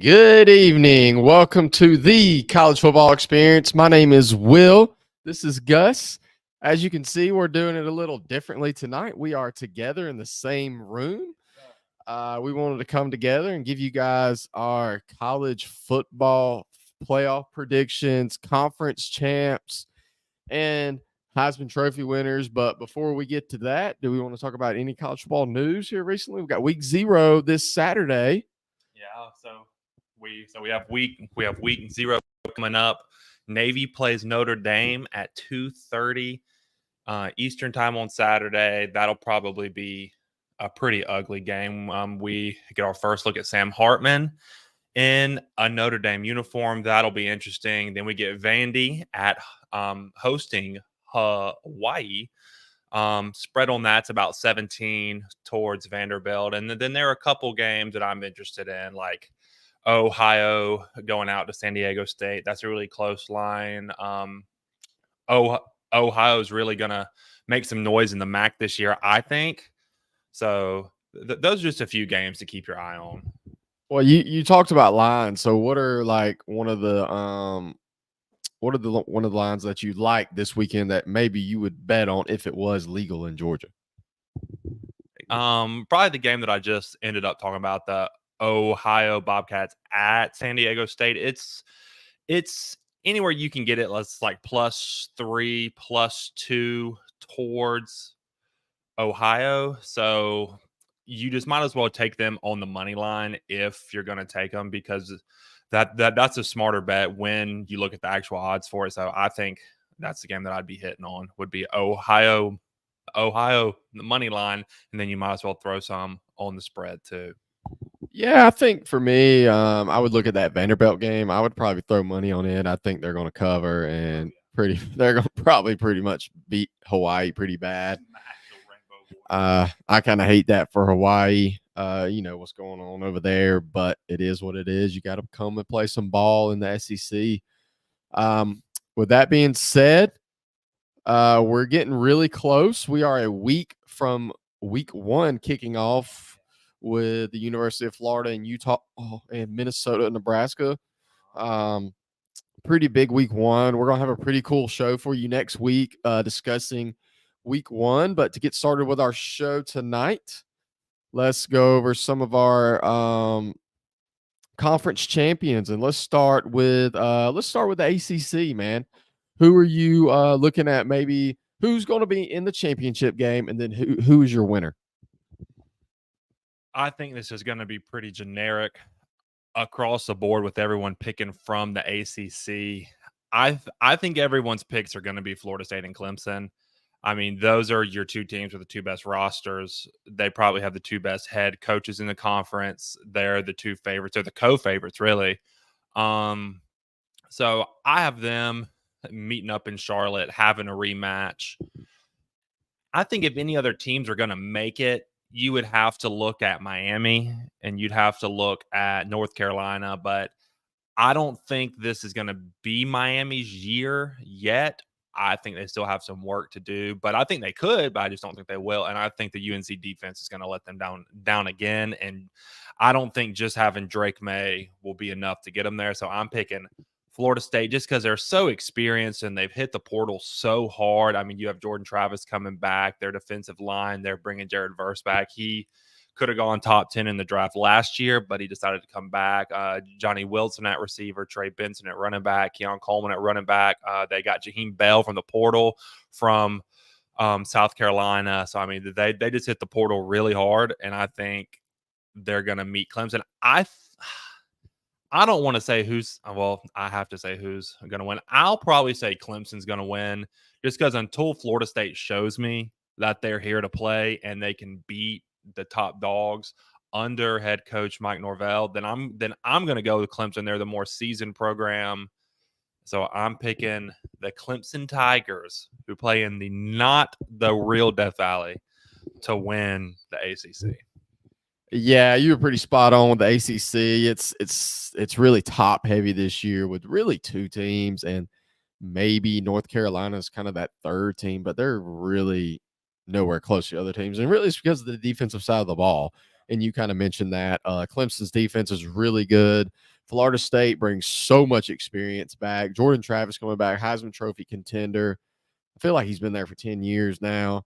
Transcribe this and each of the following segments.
Good evening. Welcome to the College Football Experience. My name is Will. This is Gus. As you can see, we're doing it a little differently tonight. We are together in the same room. We wanted to come together and give you guys our college football playoff predictions, conference champs, and Heisman Trophy winners. But before we get to that, do we want to talk about any college football news here recently? We've got week 0 this Saturday. Yeah, so we have week 0 coming up. Navy plays Notre Dame at 2:30 Eastern time on Saturday. That'll probably be a pretty ugly game. We get our first look at Sam Hartman in a Notre Dame uniform. That'll be interesting. Then we get Vandy at hosting Hawaii. Spread on that's about 17 towards Vanderbilt. And then there are a couple games that I'm interested in, like Ohio going out to San Diego State. That's a really close line. Ohio's really going to make some noise in the MAC this year, I think. So those are just a few games to keep your eye on. Well, you talked about lines. So what are like one of the lines that you like this weekend that maybe you would bet on if it was legal in Georgia? Probably the game that I just ended up talking about, the Ohio Bobcats at San Diego State. It's anywhere you can get it. Let's like +3, +2 towards Ohio. So you just might as well take them on the money line if you're going to take them, because that's a smarter bet when you look at the actual odds for it. So I think that's the game that I'd be hitting on, would be Ohio, the money line, and then you might as well throw some on the spread too. Yeah, I think for me, I would look at that Vanderbilt game. I would probably throw money on it. I think they're going to cover, and they're going to probably pretty much beat Hawaii pretty bad. I kind of hate that for Hawaii. You know what's going on over there, but it is what it is. You got to come and play some ball in the SEC. With that being said, we're getting really close. We are a week from week 1 kicking off with the University of Florida and Utah and Minnesota and Nebraska. Pretty big week 1. We're going to have a pretty cool show for you next week discussing week 1. But to get started with our show tonight, let's go over some of our conference champions, and let's start with the ACC, man. Who are you looking at? Maybe who's going to be in the championship game, and then who is your winner? I think this is going to be pretty generic across the board with everyone picking from the ACC. I think everyone's picks are going to be Florida State and Clemson. I mean, those are your two teams with the two best rosters. They probably have the two best head coaches in the conference. They're the two favorites. They're the co-favorites, really. So I have them meeting up in Charlotte, having a rematch. I think if any other teams are going to make it, you would have to look at Miami and you'd have to look at North Carolina. But I don't think this is going to be Miami's year yet. I think they still have some work to do, but I think they could, but I just don't think they will. And I think the UNC defense is going to let them down again. And I don't think just having Drake May will be enough to get them there. So I'm picking Florida State just because they're so experienced and they've hit the portal so hard. I mean, you have Jordan Travis coming back, their defensive line. They're bringing Jared Verse back. He could have gone top 10 in the draft last year, but he decided to come back. Johnny Wilson at receiver, Trey Benson at running back, Keon Coleman at running back. They got Jaheim Bell from the portal from South Carolina. So, I mean, they just hit the portal really hard, and I think they're going to meet Clemson. I don't want to say I have to say who's going to win. I'll probably say Clemson's going to win just because until Florida State shows me that they're here to play and they can beat the top dogs under head coach Mike Norvell, then I'm going to go with Clemson. They're the more seasoned program. So I'm picking the Clemson Tigers, who play in not the real Death Valley, to win the ACC. Yeah, you were pretty spot on with the ACC. It's really top heavy this year with really two teams, and maybe North Carolina is kind of that third team, but they're really nowhere close to other teams. And really it's because of the defensive side of the ball. And you kind of mentioned that Clemson's defense is really good. Florida State brings so much experience back. Jordan Travis coming back, Heisman Trophy contender. I feel like he's been there for 10 years now.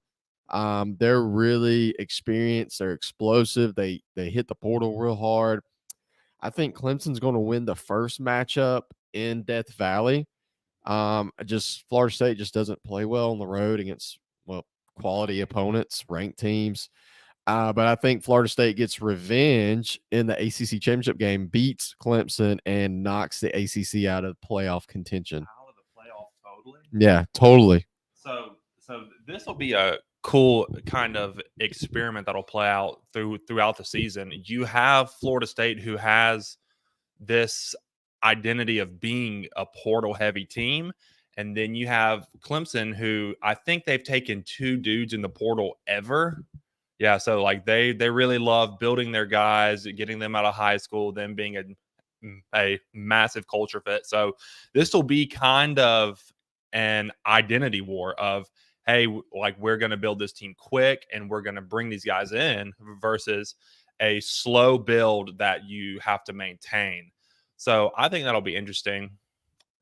They're really experienced. They're explosive. They hit the portal real hard. I think Clemson's going to win the first matchup in Death Valley. Just Florida State just doesn't play well on the road against quality opponents, ranked teams. But I think Florida State gets revenge in the ACC championship game, beats Clemson, and knocks the ACC out of playoff contention. Out of the playoff totally? Yeah, totally. So this will be a cool kind of experiment that'll play out throughout the season. You have Florida State, who has this identity of being a portal heavy team, and then you have Clemson, who I think they've taken 2 dudes in the portal ever. Yeah, so like they really love building their guys, getting them out of high school, them being a massive culture fit. So this will be kind of an identity war of, hey, like we're going to build this team quick and we're going to bring these guys in, versus a slow build that you have to maintain. So I think that'll be interesting.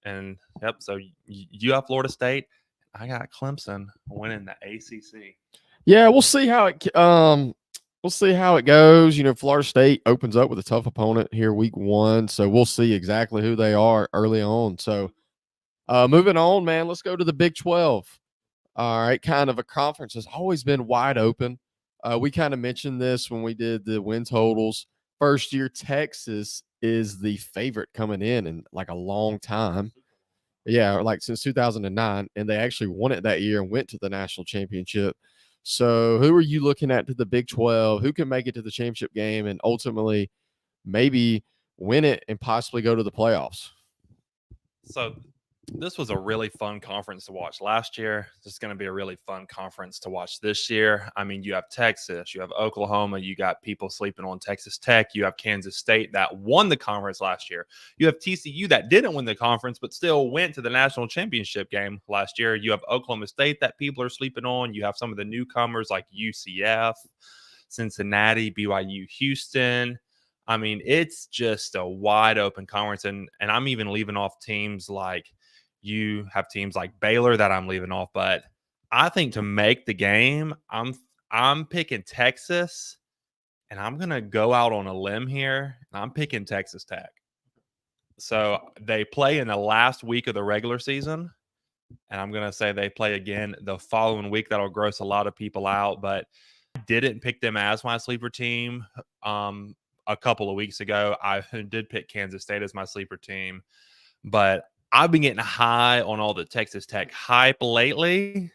And yep, so you have Florida State. I got Clemson winning the ACC. Yeah, we'll see how it goes. You know, Florida State opens up with a tough opponent here week 1, so we'll see exactly who they are early on. So, moving on, man, let's go to the Big 12. All right, kind of a conference has always been wide open. We kind of mentioned this when we did the win totals. First year, Texas is the favorite coming in like a long time. Yeah, like since 2009, and they actually won it that year and went to the national championship. So, who are you looking at to the Big 12? Who can make it to the championship game and ultimately maybe win it and possibly go to the playoffs? So, this was a really fun conference to watch last year. This is going to be a really fun conference to watch this year. I mean, you have Texas, you have Oklahoma, you got people sleeping on Texas Tech, you have Kansas State that won the conference last year. You have TCU that didn't win the conference but still went to the national championship game last year. You have Oklahoma State that people are sleeping on. You have some of the newcomers like UCF, Cincinnati, BYU, Houston. I mean, it's just a wide open conference. And I'm even leaving off teams like, you have teams like Baylor that I'm leaving off, but I think to make the game, I'm picking Texas, and I'm gonna go out on a limb here. I'm picking Texas Tech. So they play in the last week of the regular season, and I'm gonna say they play again the following week. That'll gross a lot of people out, but I didn't pick them as my sleeper team. A couple of weeks ago, I did pick Kansas State as my sleeper team, but I've been getting high on all the Texas Tech hype lately.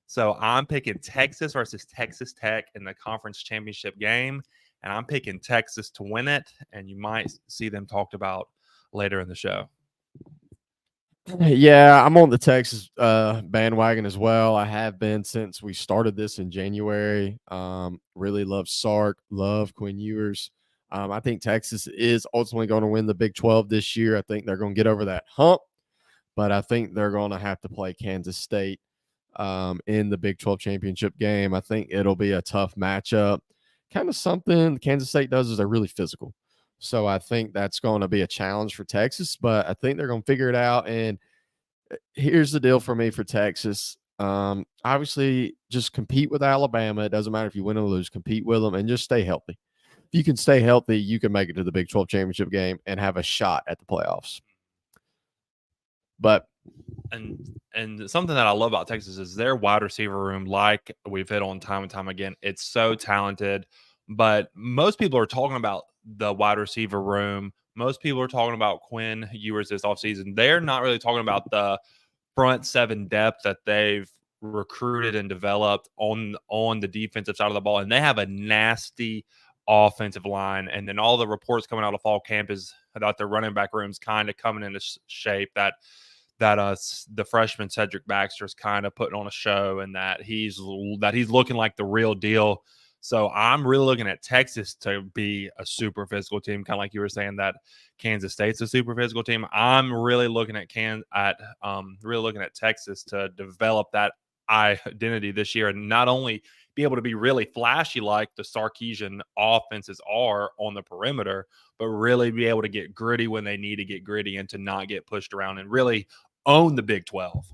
So I'm picking Texas versus Texas Tech in the conference championship game. And I'm picking Texas to win it. And you might see them talked about later in the show. Yeah, I'm on the Texas bandwagon as well. I have been since we started this in January. Really love Sark, love Quinn Ewers. I think Texas is ultimately going to win the Big 12 this year. I think they're going to get over that hump, but I think they're going to have to play Kansas State in the Big 12 championship game. I think it'll be a tough matchup. Kind of something Kansas State does is they're really physical. So I think that's going to be a challenge for Texas, but I think they're going to figure it out. And here's the deal for me for Texas. Obviously, just compete with Alabama. It doesn't matter if you win or lose. Compete with them and just stay healthy. If you can stay healthy, you can make it to the Big 12 championship game and have a shot at the playoffs. But and something that I love about Texas is their wide receiver room, like we've hit on time and time again. It's so talented, but most people are talking about the wide receiver room. Most people are talking about Quinn Ewers this offseason. They're not really talking about the front 7 depth that they've recruited and developed on the defensive side of the ball. And they have a nasty offensive line. And then all the reports coming out of fall camp is that their running back room's kind of coming into shape, that the freshman Cedric Baxter is kind of putting on a show, and that he's looking like the real deal. So I'm really looking at Texas to be a super physical team, kind of like you were saying that Kansas State's a super physical team. I'm really looking at Texas to develop that identity this year, and not only be able to be really flashy like the Sarkisian offenses are on the perimeter, but really be able to get gritty when they need to get gritty and to not get pushed around and really own the Big 12.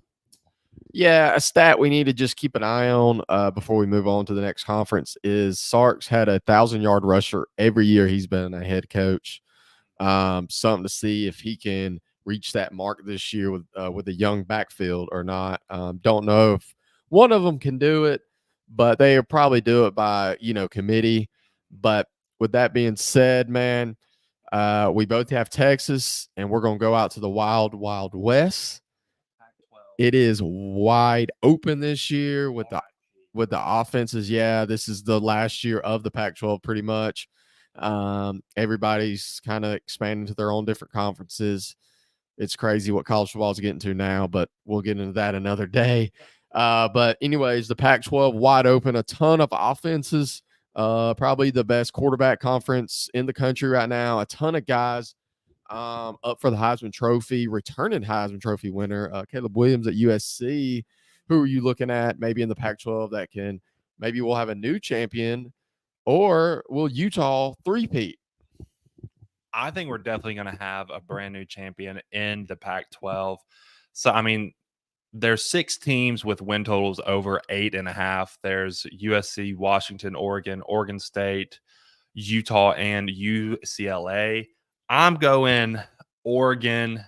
Yeah, a stat we need to just keep an eye on before we move on to the next conference is Sark's had a 1,000-yard rusher every year he's been a head coach. Something to see if he can reach that mark this year with a young backfield or not. Don't know if one of them can do it, but they'll probably do it by committee. But with that being said, man, we both have Texas, and we're gonna go out to the wild, wild west. It is wide open this year with the offenses. Yeah, this is the last year of the Pac-12 pretty much. Everybody's kind of expanding to their own different conferences. It's crazy what college football is getting to now, but we'll get into that another day. But anyways, the Pac-12 wide open, a ton of offenses. Probably the best quarterback conference in the country right now. A ton of guys up for the Heisman Trophy, returning Heisman Trophy winner, Caleb Williams at USC. Who are you looking at maybe in the Pac-12 that can maybe we'll have a new champion, or will Utah three-peat? I think we're definitely going to have a brand new champion in the Pac 12. So, I mean, there's 6 teams with win totals over 8.5. There's USC, Washington, Oregon State, Utah, and UCLA. I'm going Oregon,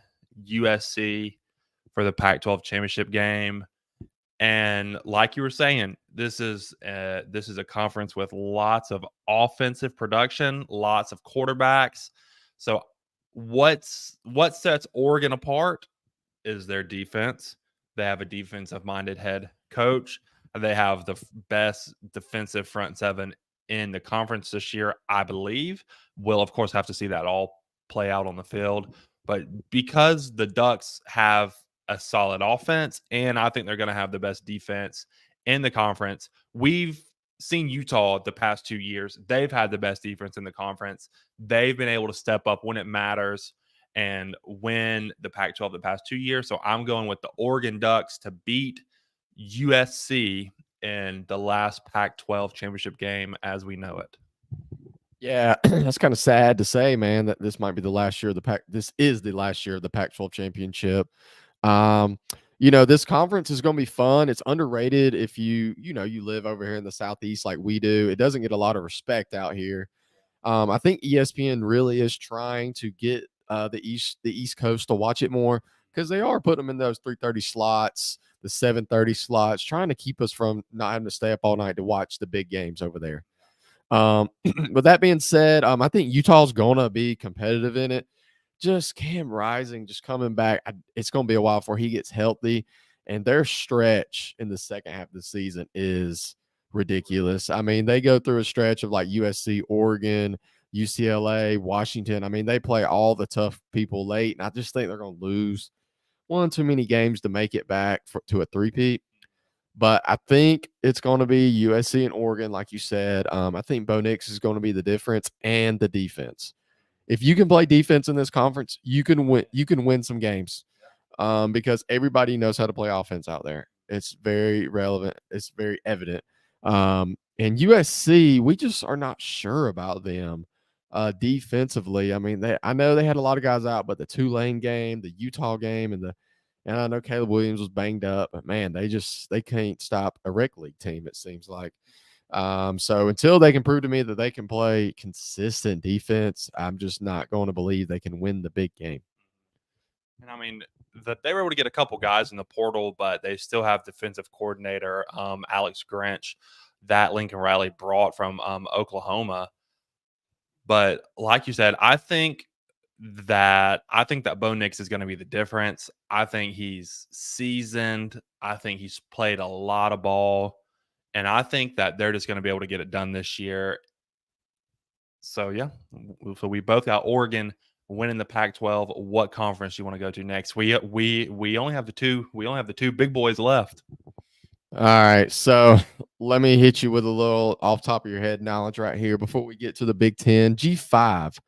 USC for the Pac 12 championship game. And like you were saying, this is a conference with lots of offensive production, lots of quarterbacks. So what sets Oregon apart is their defense. They have a defensive-minded head coach. They have the best defensive front seven in the conference this year, I believe. We'll, of course, have to see that all play out on the field. But because the Ducks have a solid offense, and I think they're going to have the best defense in the conference, we've seen Utah the past 2 years. They've had the best defense in the conference. They've been able to step up when it matters and win the Pac-12 the past 2 years. So I'm going with the Oregon Ducks to beat USC in the last Pac-12 championship game as we know it. Yeah, that's kind of sad to say, man, that this might be the last year of the Pac. This is the last year of the Pac-12 championship. Um, this conference is going to be fun. It's underrated if you live over here in the Southeast like we do. It doesn't get a lot of respect out here. I think ESPN really is trying to get the East Coast to watch it more because they are putting them in those 3:30 slots, the 7:30 slots, trying to keep us from not having to stay up all night to watch the big games over there. With that being said, I think Utah's gonna be competitive in it. Just Cam Rising, just coming back. It's gonna be a while before he gets healthy, and their stretch in the second half of the season is ridiculous. I mean, they go through a stretch of like USC, Oregon, UCLA, Washington. I mean, they play all the tough people late, and I just think they're gonna lose one too many games to make it back to a three-peat. But I think it's going to be USC and Oregon, like you said. I think Bo Nix is going to be the difference and the defense. If you can play defense in this conference, you can win. You can win some games because everybody knows how to play offense out there. It's very relevant. It's very evident. And USC, we just are not sure about them defensively. I mean, I know they had a lot of guys out, but the Tulane game, the Utah game, and I know Caleb Williams was banged up, but man, they can't stop a rec league team, it seems like. So until they can prove to me that they can play consistent defense, I'm just not going to believe they can win the big game. And I mean, that they were able to get a couple guys in the portal, but they still have defensive coordinator Alex Grinch that Lincoln Riley brought from Oklahoma. But like you said, I think that Bo Nix is going to be the difference. I think he's seasoned. I think he's played a lot of ball, and I think that they're just going to be able to get it done this year. So yeah, so we both got Oregon winning the Pac-12. What conference do you want to go to next? We only have the two. We only have the two big boys left. All right, so let me hit you with a little off top of your head knowledge right here before we get to the Big Ten. G5.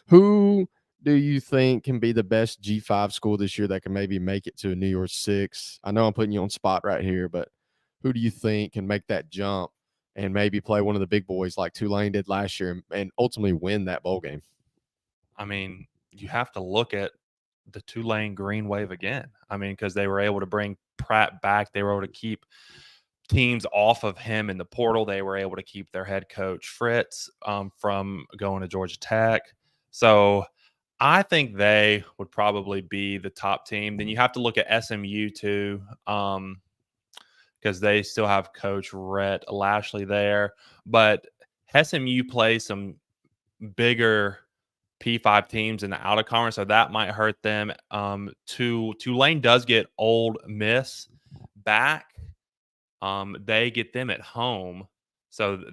Who do you think can be the best G5 school this year that can maybe make it to a New Year's Six? I know I'm putting you on spot right here, but who do you think can make that jump and maybe play one of the big boys like Tulane did last year and ultimately win that bowl game. I mean, you have to look at the Tulane Green Wave again. I mean, because they were able to bring Pratt back. They were able to keep teams off of him in the portal. They were able to keep their head coach Fritz from going to Georgia Tech. So I think they would probably be the top team. Then you have to look at SMU too, because they still have Coach Rhett Lashley there. But SMU plays some bigger P5 teams in the out of conference, so that might hurt them. Tulane does get Ole Miss back. They get them at home, so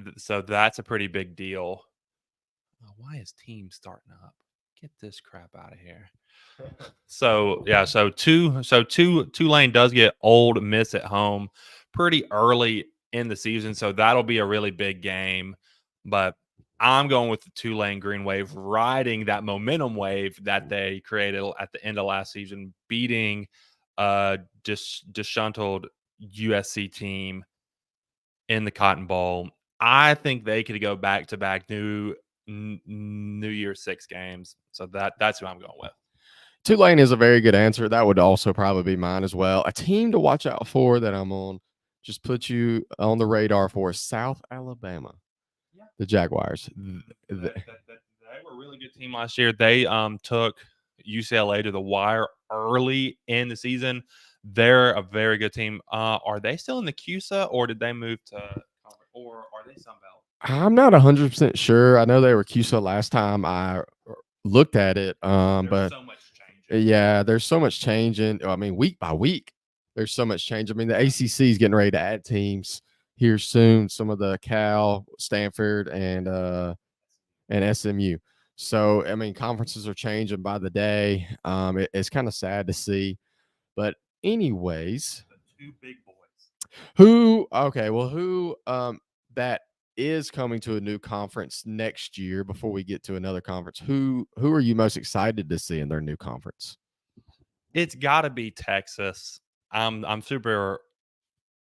that's a pretty big deal. Oh, why is team starting up? Get this crap out of here. So yeah, Tulane does get Ole Miss at home pretty early in the season, so that'll be a really big game. But I'm going with the Tulane Green Wave, riding that momentum wave that they created at the end of last season, beating disgruntled USC team in the Cotton Bowl. I think they could go back to back New Year's Six games. So that's who I'm going with. Tulane is a very good answer. That would also probably be mine as well. A team to watch out for that I'm on, just put you on the radar for South Alabama. Yeah. The Jaguars. They were a really good team last year. They took UCLA to the wire early in the season. They're a very good team. Are they still in the CUSA, or did they move to, or are they Sun Belt? I'm not 100% sure. I know they were CUSA last time I looked at it. But so much changing. Yeah, there's so much changing. I mean, week by week, there's so much change. I mean, the ACC is getting ready to add teams here soon. Some of the Cal, Stanford, and SMU. So, I mean, conferences are changing by the day. It's kind of sad to see, but anyways, The two big boys. who that is coming to a new conference next year before we get to another conference? Who are you most excited to see in their new conference? It's got to be Texas. I'm super.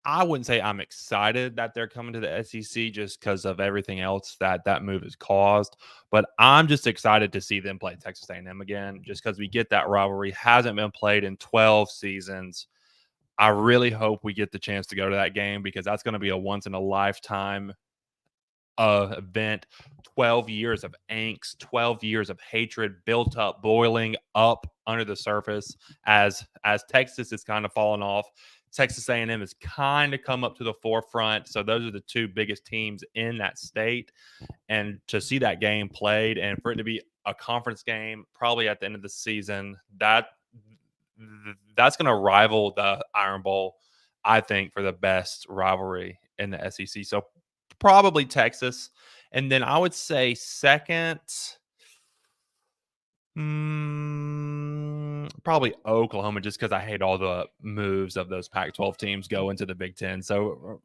I wouldn't say I'm excited that they're coming to the SEC just because of everything else that move has caused, but I'm just excited to see them play Texas A&M again, just because we get that rivalry. Hasn't been played in 12 seasons. I really hope we get the chance to go to that game, because that's going to be a once in a lifetime event. 12 years of angst, 12 years of hatred built up, boiling up under the surface as Texas is kind of fallen off. Texas A&M has kind of come up to the forefront. So those are the two biggest teams in that state. And to see that game played, and for it to be a conference game probably at the end of the season, that's going to rival the Iron Bowl, I think, for the best rivalry in the SEC. So probably Texas. And then I would say second, probably Oklahoma, just because I hate all the moves of those Pac-12 teams go into the Big Ten. So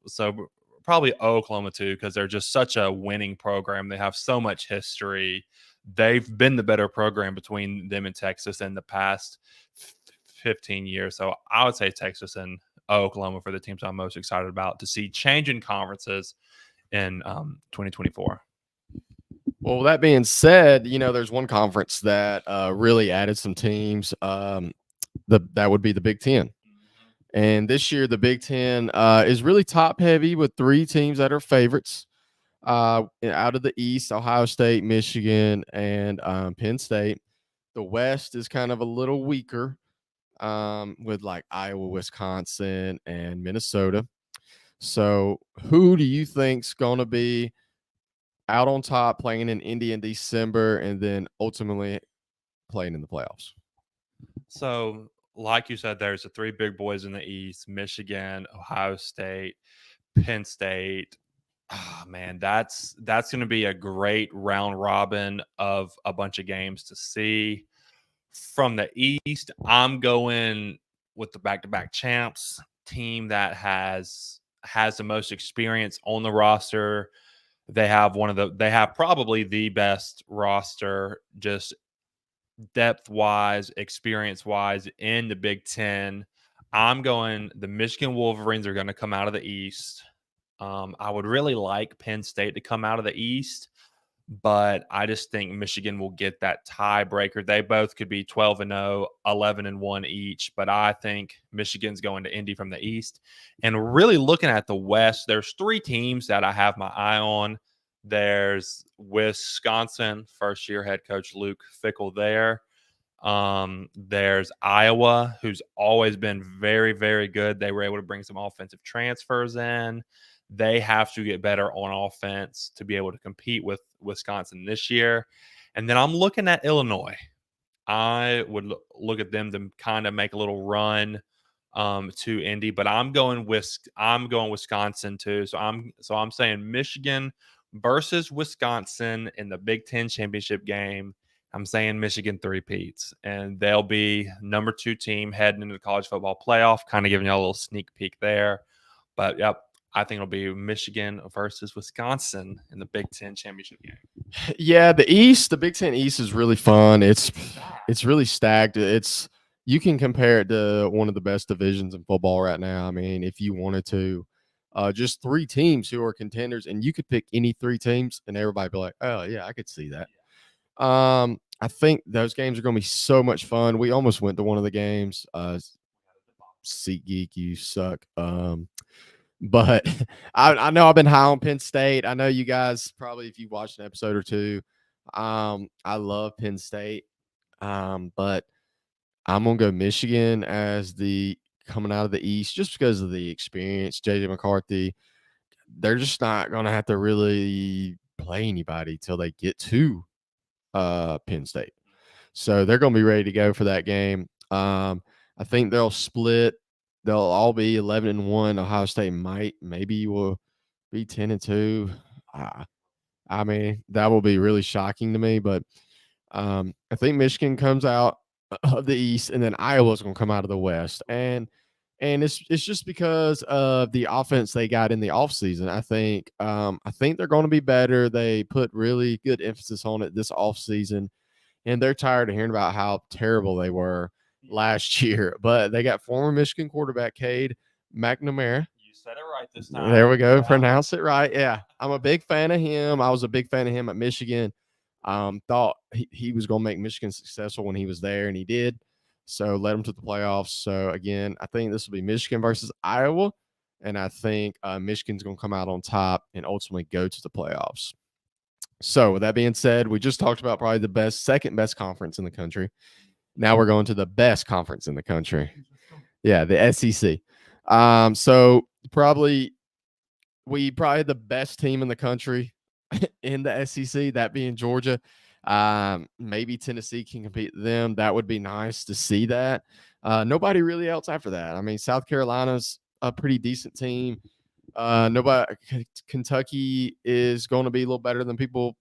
probably Oklahoma too, because they're just such a winning program. They have so much history. They've been the better program between them and Texas in the past 15 years. So I would say Texas and Oklahoma for the teams I'm most excited about to see change in conferences in 2024. Well, that being said, there's one conference that really added some teams. That would be the Big Ten. And this year, the Big Ten is really top heavy with three teams that are favorites. Out of the East, Ohio State, Michigan, and Penn State. The West is kind of a little weaker with like Iowa, Wisconsin, and Minnesota. So, who do you think's going to be out on top, playing in Indy in December, and then ultimately playing in the playoffs? So, like you said, there's the three big boys in the East: Michigan, Ohio State, Penn State. Oh, man, that's going to be a great round robin of a bunch of games to see. From the East, I'm going with the back-to-back champs team that has the most experience on the roster. They have probably the best roster, just depth-wise, experience-wise in the Big Ten. I'm going the Michigan Wolverines are going to come out of the East. I would really like Penn State to come out of the East, but I just think Michigan will get that tiebreaker. They both could be 12-0, 11-1 each, but I think Michigan's going to Indy from the East. And really looking at the West, there's three teams that I have my eye on. There's Wisconsin, first-year head coach Luke Fickell there. There's Iowa, who's always been very, very good. They were able to bring some offensive transfers in. They have to get better on offense to be able to compete with Wisconsin this year. And then I'm looking at Illinois. I would look at them to kind of make a little run to Indy, but I'm going Wisconsin too. So I'm saying Michigan versus Wisconsin in the Big Ten championship game. I'm saying Michigan three-peats, and they'll be number 2 team heading into the college football playoff, kind of giving you a little sneak peek there. But, yep, I think it'll be Michigan versus Wisconsin in the Big Ten championship game. Yeah, the Big Ten East is really fun. It's really stacked. You can compare it to one of the best divisions in football right now. I mean, if you wanted to, just 3 teams who are contenders, and you could pick any 3 teams, and everybody be like, "Oh yeah, I could see that." I think those games are going to be so much fun. We almost went to one of the games. SeatGeek, you suck. But I know I've been high on Penn State. I know you guys probably, if you watched an episode or two, I love Penn State. But I'm gonna go Michigan as the coming out of the East just because of the experience. JJ McCarthy, they're just not gonna have to really play anybody till they get to Penn State. So they're going to be ready to go for that game. I think they'll split. They'll all be 11-1. Ohio State maybe will be 10-2. I mean, that will be really shocking to me. But I think Michigan comes out of the East, and then Iowa's going to come out of the West. And it's just because of the offense they got in the offseason. I think they're going to be better. They put really good emphasis on it this offseason, and they're tired of hearing about how terrible they were last year. But they got former Michigan quarterback Cade McNamara. You said it right this time. There we go. Yeah. Pronounce it right. Yeah, I'm a big fan of him. I was a big fan of him at Michigan. Thought he was going to make Michigan successful when he was there, and he did. So led them to the playoffs. So again, I think this will be Michigan versus Iowa, and I think Michigan's going to come out on top and ultimately go to the playoffs. So with that being said, we just talked about probably the second best conference in the country. Now we're going to the best conference in the country. Yeah, the SEC. So we probably the best team in the country in the SEC, that being Georgia. Maybe Tennessee can compete with them. That would be nice to see that. Nobody really else after that. I mean, South Carolina's a pretty decent team. Kentucky is going to be a little better than people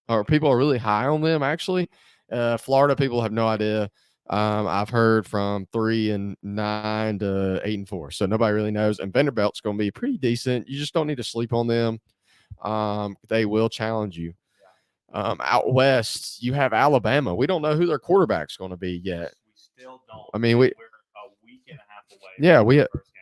are really high on them, actually. Florida, people have no idea. I've heard from 3-9 to 8-4. So nobody really knows. And Vanderbilt's going to be pretty decent. You just don't need to sleep on them. They will challenge you. Out west, you have Alabama. We don't know who their quarterback's going to be yet. We still don't. I mean, we're a week and a half away. Yeah,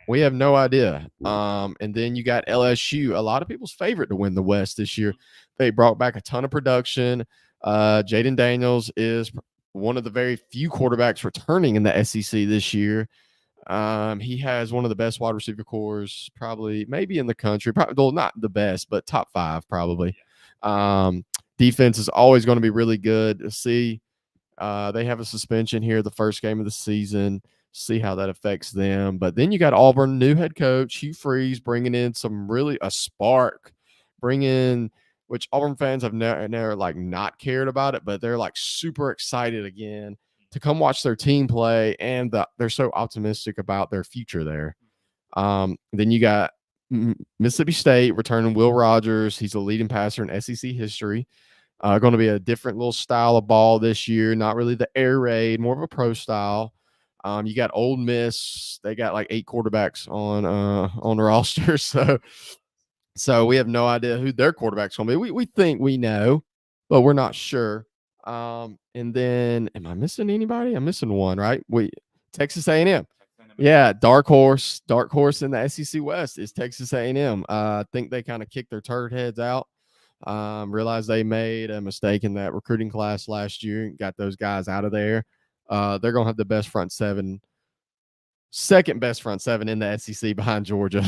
we have no idea. And then you got LSU, a lot of people's favorite to win the West this year. They brought back a ton of production. Jaden Daniels is one of the very few quarterbacks returning in the SEC this year. He has one of the best wide receiver cores, probably maybe in the country. Probably, well, not the best, but top 5 probably. Defense is always going to be really good to see. They have a suspension here the first game of the season. See how that affects them. But then you got Auburn, new head coach Hugh Freeze, bringing in a spark, which Auburn fans have never like not cared about it, but they're like super excited again to come watch their team play, and they're so optimistic about their future there. Then you got Mississippi State returning Will Rogers. He's a leading passer in SEC history. Going to be a different little style of ball this year, not really the air raid, more of a pro style. You got Ole Miss. They got like 8 quarterbacks on the roster. So we have no idea who their quarterback's going to be. We think we know, but we're not sure. And then, am I missing anybody? I'm missing one, right? Texas A&M. Yeah, dark horse in the SEC West is Texas A&M. I think they kind of kicked their turd heads out. Realized they made a mistake in that recruiting class last year and got those guys out of there. They're gonna have the best front seven, second best front seven in the SEC behind Georgia.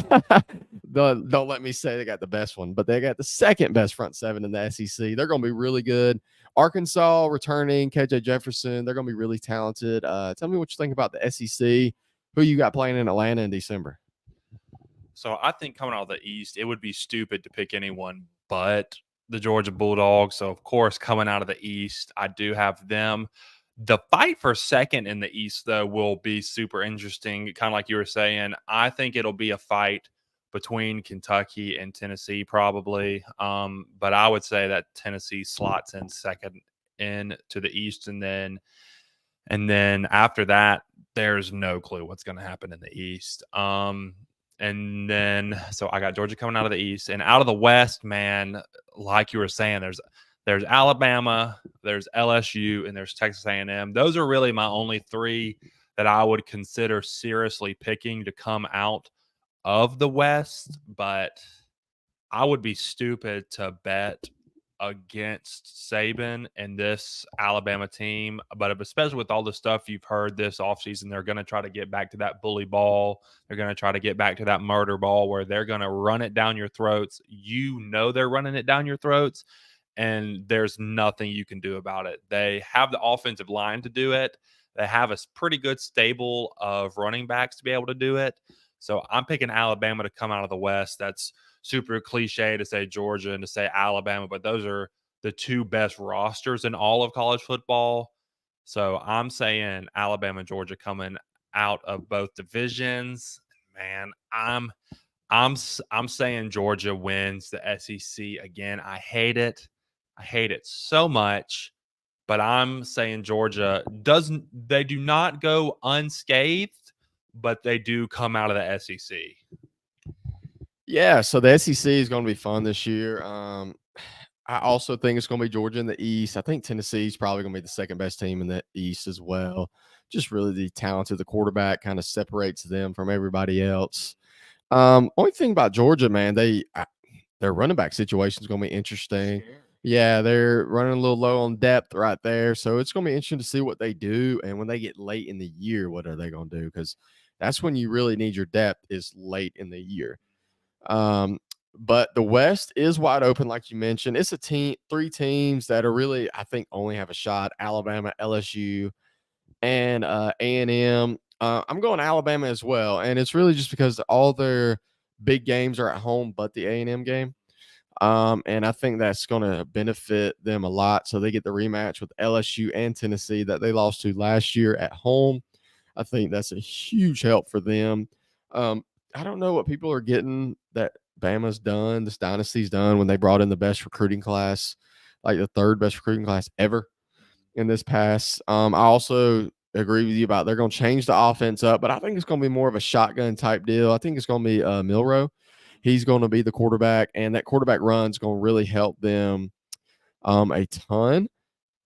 Don't let me say they got the best one, but they got the second best front seven in the SEC. They're going to be really good. Arkansas returning KJ Jefferson. They're going to be really talented. Tell me what you think about the SEC. Who you got playing in Atlanta in December? So I think coming out of the East, it would be stupid to pick anyone but the Georgia Bulldogs. So of course, coming out of the East, I do have them. The fight for second in the East, though, will be super interesting. Kind of like you were saying, I think it'll be a fight between Kentucky and Tennessee, probably. But I would say that Tennessee slots in second into the East, and then after that, there's no clue what's going to happen in the East. And then so I got Georgia coming out of the East, and out of the West, man, like you were saying, there's Alabama, there's LSU, and there's Texas A&M. Those are really my only three that I would consider seriously picking to come out of the West. But I would be stupid to bet against Saban and this Alabama team, but especially with all the stuff you've heard this offseason, they're going to try to get back to that bully ball. They're going to try to get back to that murder ball where they're going to run it down your throats. You know they're running it down your throats, and there's nothing you can do about it. They have the offensive line to do it. They have a pretty good stable of running backs to be able to do it. So I'm picking Alabama to come out of the West. That's super cliche to say Georgia and to say Alabama, but those are the two best rosters in all of college football. So I'm saying Alabama, Georgia coming out of both divisions. Man, I'm saying Georgia wins the SEC again. I hate it. I hate it so much. But I'm saying Georgia doesn't. They do not go unscathed, but they do come out of the SEC. Yeah, so the SEC is going to be fun this year. I also think it's going to be Georgia in the East. I think Tennessee is probably going to be the second best team in the East as well. Just really the talent of the quarterback kind of separates them from everybody else. Only thing about Georgia, man, their running back situation is going to be interesting. Yeah, they're running a little low on depth right there, so it's going to be interesting to see what they do. And when they get late in the year, what are they going to do? Because that's when you really need your depth is late in the year. But the West is wide open, like you mentioned. It's three teams that are really, I think, only have a shot: Alabama, LSU, and A&M. I'm going Alabama as well, and it's really just because all their big games are at home, but the A&M game. And I think that's going to benefit them a lot. So they get the rematch with LSU and Tennessee that they lost to last year at home. I think that's a huge help for them. I don't know what people are getting that Bama's done, this dynasty's done when they brought in the best recruiting class, like the third best recruiting class ever in this pass. I also agree with you about they're going to change the offense up, but I think it's going to be more of a shotgun type deal. I think it's going to be Milroe. He's going to be the quarterback, and that quarterback run is going to really help them a ton.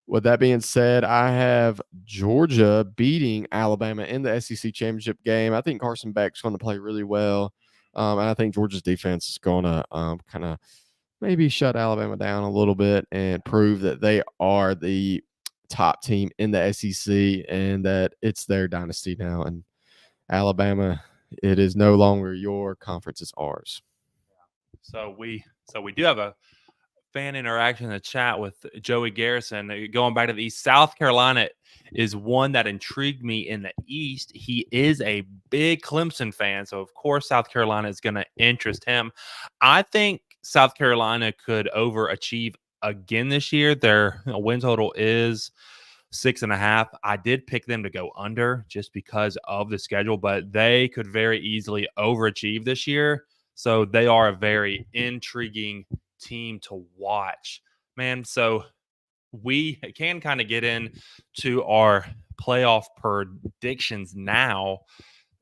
With that being said, I have Georgia beating Alabama in the SEC championship game. I think Carson Beck's going to play really well. And I think Georgia's defense is going to kind of maybe shut Alabama down a little bit and prove that they are the top team in the SEC and that it's their dynasty now. And Alabama, it is no longer your conference, it's ours. So we do have a fan interaction in the chat with Joey Garrison. Going back to the East, South Carolina is one that intrigued me in the East. He is a big Clemson fan, so of course South Carolina is going to interest him. I think South Carolina could overachieve again this year. Their win total is 6.5. I did pick them to go under just because of the schedule, but they could very easily overachieve this year. So they are a very intriguing team to watch, man. So we can kind of get into our playoff predictions now,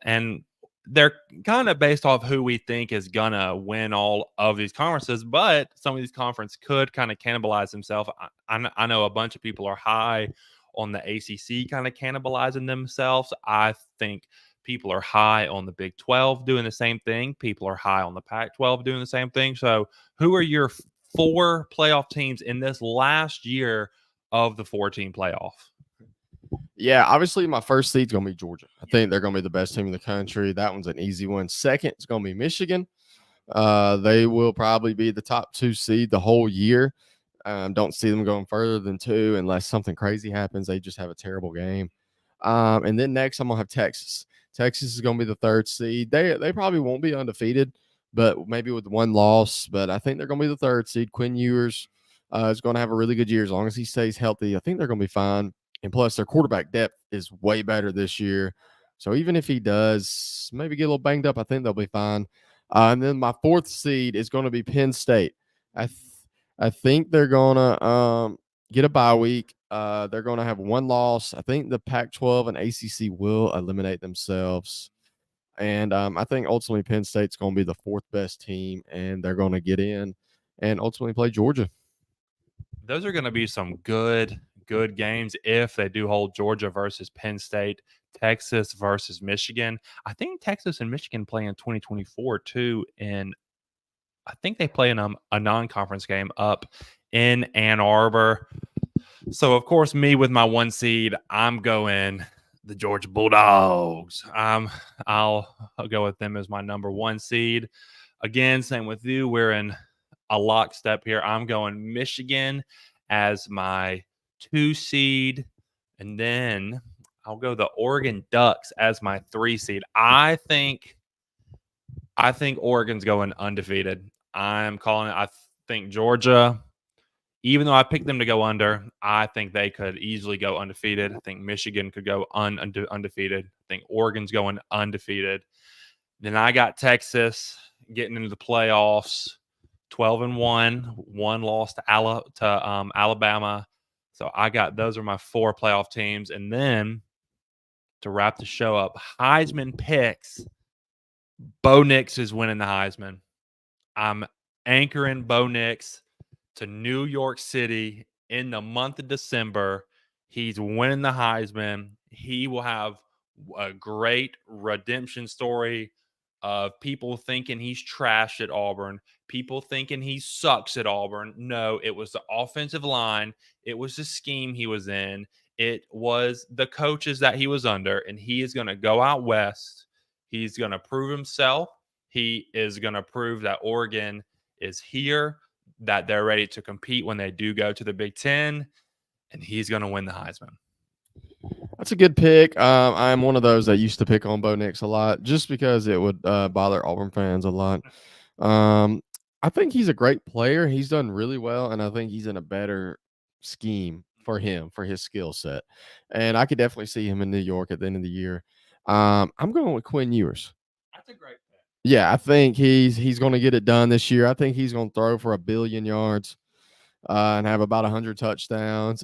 and they're kind of based off who we think is gonna win all of these conferences, but some of these conferences could kind of cannibalize themselves. I know a bunch of people are high on the ACC kind of cannibalizing themselves. I think People are high on the Big 12 doing the same thing. People are high on the Pac 12 doing the same thing. So, who are your 4 playoff teams in this last year of the 4-team playoff? Yeah, obviously my first seed's gonna be Georgia. I think they're gonna be the best team in the country. That one's an easy one. Second, it's gonna be Michigan. They will probably be the top 2 seed the whole year. Don't see them going further than 2 unless something crazy happens. They just have a terrible game. And then next, I'm gonna have Texas. Texas is gonna be the 3rd seed. They probably won't be undefeated, but maybe with 1 loss. But I think they're gonna be the 3rd seed. Quinn Ewers is gonna have a really good year as long as he stays healthy. I think they're gonna be fine. And plus, their quarterback depth is way better this year. So even if he does maybe get a little banged up, I think they'll be fine. And then my 4th seed is going to be Penn State. I think they're gonna get a bye week. They're gonna have 1 loss. I think the Pac-12 and ACC will eliminate themselves, and I think ultimately Penn State's gonna be the 4th best team, and they're gonna get in and ultimately play Georgia. Those are going to be some good games if they do hold Georgia versus Penn State, Texas versus Michigan. I think Texas and Michigan play in 2024 too, and I think they play in a non-conference game up in Ann Arbor. So of course, me with my 1 seed, I'm going the Georgia Bulldogs. I'll go with them as my number 1 seed. Again, same with you. We're in a lockstep here. I'm going Michigan as my 2 seed, and then I'll go the Oregon Ducks as my 3 seed. I think Oregon's going undefeated. I'm calling it. I think Georgia, even though I picked them to go under, I think they could easily go undefeated. I think Michigan could go undefeated. I think Oregon's going undefeated. Then I got Texas getting into the playoffs, 12-1, 1 loss to Alabama. So I got those are my 4 playoff teams. And then to wrap the show up, Heisman picks. Bo Nix is winning the Heisman. I'm anchoring Bo Nix to New York City in the month of December. He's winning the Heisman. He will have a great redemption story of people thinking he's trash at Auburn, people thinking he sucks at Auburn. No, it was the offensive line. It was the scheme he was in. It was the coaches that he was under, and he is going to go out west. He's going to prove himself. He is going to prove that Oregon is here, that they're ready to compete when they do go to the Big Ten, and he's going to win the Heisman. That's a good pick. I'm one of those that used to pick on Bo Nix a lot just because it would bother Auburn fans a lot. I think he's a great player. He's done really well, and I think he's in a better scheme for him, for his skill set. And I could definitely see him in New York at the end of the year. I'm going with Quinn Ewers. That's a great pick. Yeah, I think he's going to get it done this year. I think he's going to throw for 1 billion yards. And have about 100 touchdowns.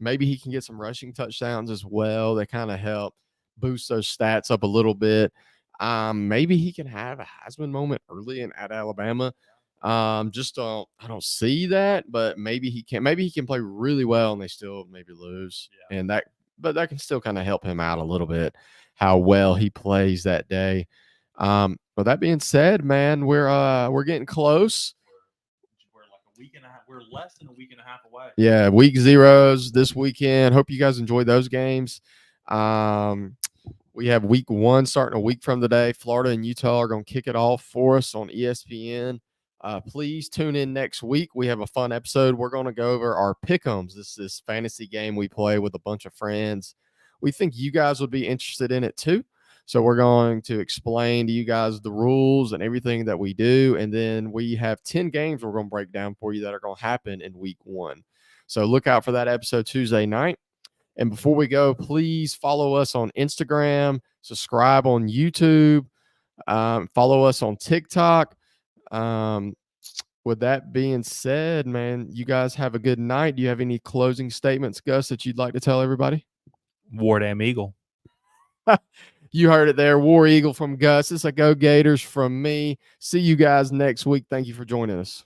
Maybe he can get some rushing touchdowns as well. They kind of help boost those stats up a little bit. Maybe he can have a Heisman moment early at Alabama. I don't see that, but maybe he can. Maybe he can play really well and they still maybe lose. Yeah. But that can still kind of help him out a little bit. How well he plays that day. But that being said, man, we're getting close. We're less than a week and a half away. Yeah, week 0s this weekend. Hope you guys enjoy those games. We have week 1 starting a week from today. Florida and Utah are going to kick it off for us on ESPN. Please tune in next week. We have a fun episode. We're going to go over our pick'ems. This fantasy game we play with a bunch of friends. We think you guys would be interested in it too. So we're going to explain to you guys the rules and everything that we do. And then we have 10 games we're going to break down for you that are going to happen in week 1. So look out for that episode Tuesday night. And before we go, please follow us on Instagram, subscribe on YouTube, follow us on TikTok. With that being said, man, you guys have a good night. Do you have any closing statements, Gus, that you'd like to tell everybody? War Damn Eagle. You heard it there. War Eagle from Gus. It's a Go Gators from me. See you guys next week. Thank you for joining us.